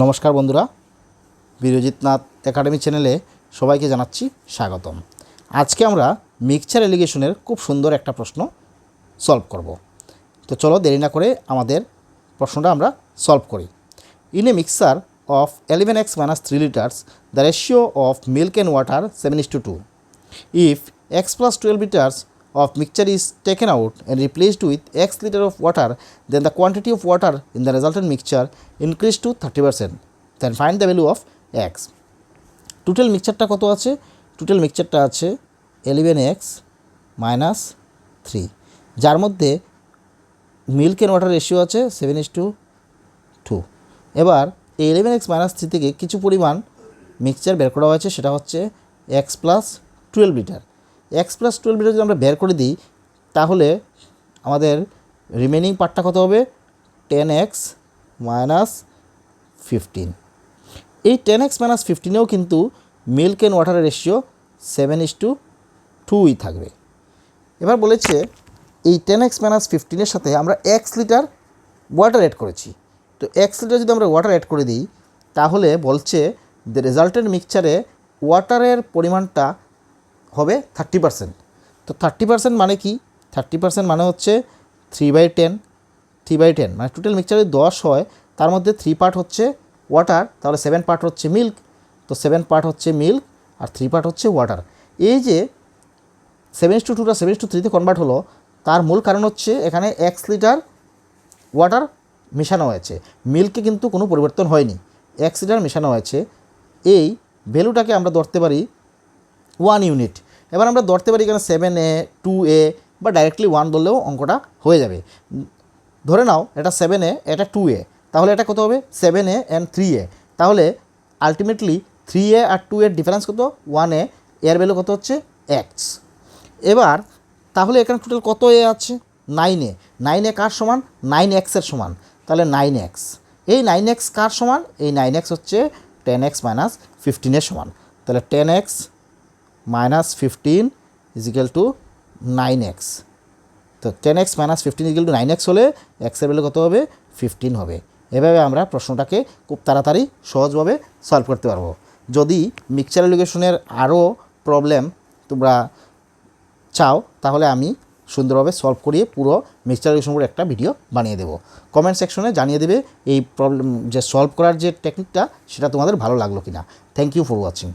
নমস্কার বন্ধুরা, বিরজিৎ নাথ একাডেমি চ্যানেলে সবাইকে জানাচ্ছি স্বাগতম। আজকে আমরা মিক্সচার এলিগেশনের খুব সুন্দর একটা প্রশ্ন সলভ করব। তো চলো দেরি না করে আমাদের প্রশ্নটা আমরা সলভ করি। In a mixer of 11x minus 3 liters, the ratio of milk and water 7:2. If x plus 12 liters of mixture is taken out and replaced with x liter of water, then the quantity of water in the resultant mixture increased to 30%. Then find the value of x. Total মিক্সচারটা কত আছে? Total মিক্সচারটা আছে 11x minus 3, যার মধ্যে milk and water ratio আছে 7:2। এবার এই 11x minus 3 থেকে কিছু পরিমাণ মিক্সচার বের করা হয়েছে, সেটা হচ্ছে x plus 12 litre. x plus 12 litre যদি আমরা বের করে দিই, তাহলে আমাদের রিমেনিং পার্টটা কত হবে? 10x minus 15। এই 10x minus 15এও কিন্তু মিল্ক অ্যান্ড ওয়াটারের রেশিও 7:2ই থাকবে। এবার বলেছে এই 10x minus 15-এর সাথে আমরা x লিটার ওয়াটার অ্যাড করেছি। তো x লিটার যদি আমরা ওয়াটার অ্যাড করে দিই, তাহলে বলছে যে রেজাল্টেন্ট মিক্সচারে ওয়াটারের পরিমাণটা হবে 30%। তো 30% মানে কি? 30% মানে হচ্ছে 3/10। 3/10 মানে টোটাল মিক্সচারে 10 হয়, তার মধ্যে 3 পার্ট হচ্ছে ওয়াটার, তাহলে 7 পার্ট হচ্ছে মিল্ক। তো 7 পার্ট হচ্ছে মিল্ক আর 3 পার্ট হচ্ছে ওয়াটার। এই যে 7:2টা 7:3-তে কনভার্ট হলো, তার মূল কারণ হচ্ছে এখানে x লিটার ওয়াটার মেশানো হয়েছে, মিল্কে কিন্তু কোনো পরিবর্তন হয়নি, x লিটার মেশানো হয়েছে। এই ভ্যালুটাকে আমরা ধরতে পারি 1 ইউনিট। এবার আমরা ধরতে পারি এখানে 7a 2a বা ডাইরেক্টলি 1 ধরলেও অঙ্কটা হয়ে যাবে। ধরে নাও এটা 7a, এটা 2a, তাহলে এটা কত হবে? 7a and 3a। তাহলে আলটিমেটলি 3a আর 2 এর ডিফারেন্স কত? 1a। এর ভ্যালু কত হচ্ছে? x। এবার তাহলে এখানে টোটাল কত এ আছে? 9a। 9a কার সমান? 9x এর সমান। তাহলে 9x। এই 9x কার সমান? এই 9x হচ্ছে 10x minus 15-এর সমান। তাহলে 10x minus 15 = 9x। তো 10x minus 15 = 9x হলে x এর ভ্যালু কত হবে? 15 হবে। এভাবে আমরা প্রশ্নটাকে খুব তাড়াতাড়ি সহজভাবে সলভ করতে পারবো। যদি মিক্সচার এলিগেশনের আরও প্রবলেম তোমরা চাও, তাহলে আমি সুন্দরভাবে সলভ করিয়ে পুরো মিক্সচার এলিগেশন করে একটা ভিডিও বানিয়ে দেবো। কমেন্ট সেকশনে জানিয়ে দেবে এই প্রবলেম যে সলভ করার যে টেকনিকটা, সেটা তোমাদের ভালো লাগলো কিনা। Thank you for watching.